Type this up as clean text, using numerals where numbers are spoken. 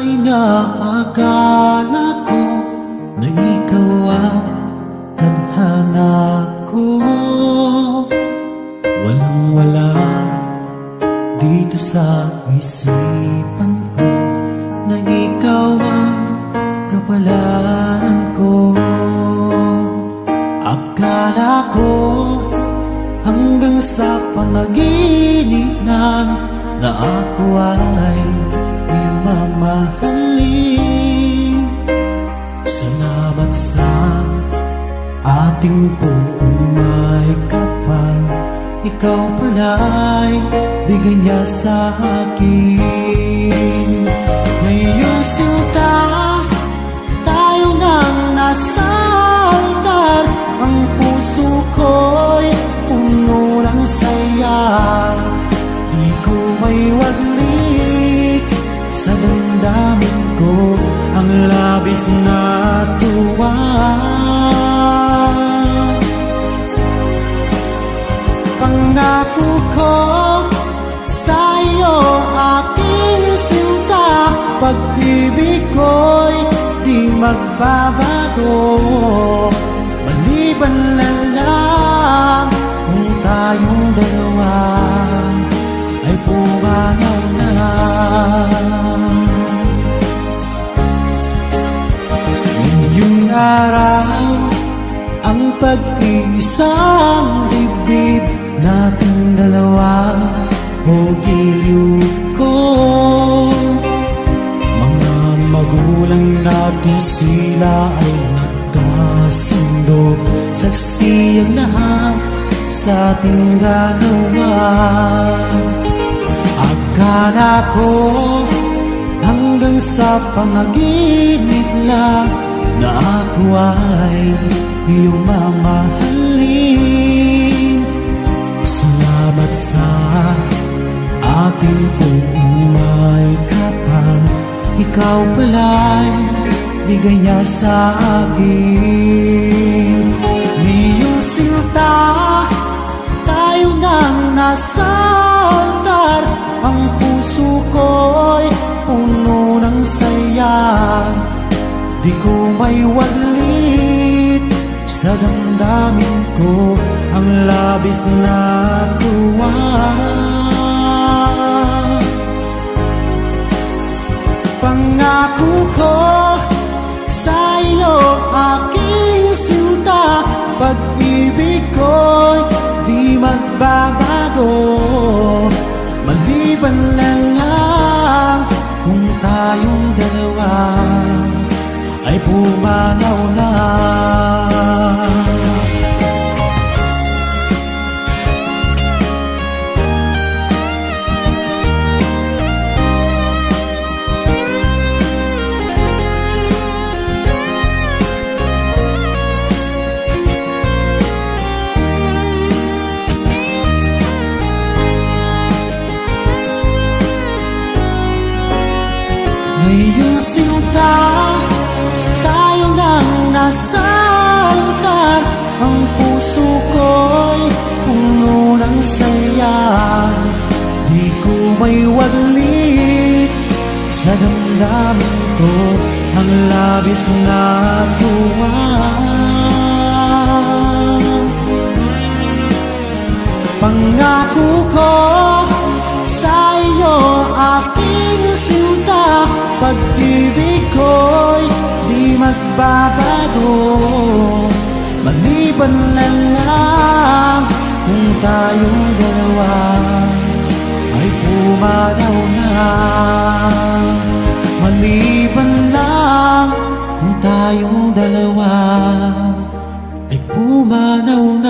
inaakala ko na ikaw ang tadhana ko. Walang-wala dito sa isipan ko na ikaw ang kapalaran ko. Akala ko hanggang sa panaginip lang na ako ay iyong mamahalin. Salamat sa ating buong may kapal, ikaw pala'y bigay niya sa akin. Ngayong sinta, tayo nang nasa altar, ang puso ko'y puno ng saya. Di ko may waglik sa damdamin ko ang labis na tuwa. Pangako ko sa iyo, aking sinta, pag-ibig ko'y di magbabago. Maliban na lang kung tayong dalawa ay pumanaw na. Ngayong araw, ang pag-iisang dibdib nating dalawa o giliw ko. Mga magulang natin sila ay nagkasundo, saksi ang lahat sa ating dalawa. Akala ko hanggang sa panaginip lang na ako ay iyong mamahalin. Salamat sa ating buong may kapal, ikaw pala'y bigay niya sa akin. Ngayong sinta, tayo nang nasa altar, ang puso ko'y puno ng saya. Di ko may waglit sa damdamin ko ang labis na tuwa. Pangako ko sa iyo, aking sinta, pag-ibig ko'y di magbabago. Maliban na lang kung tayong dalawa ay pumanaw na. Ngayong sinta, tayo nang nasa altar, ang puso ko'y puno ng saya. Di ko may waglit sa damdamin ko ang labis na tuwa. Pangako ko sa iyo, aking sinta, pag-ibig ko'y di magbabago. Maliban na lang kung tayong dalawa ay pumanaw na. Maliban lang kung tayong dalawa ay pumanaw na.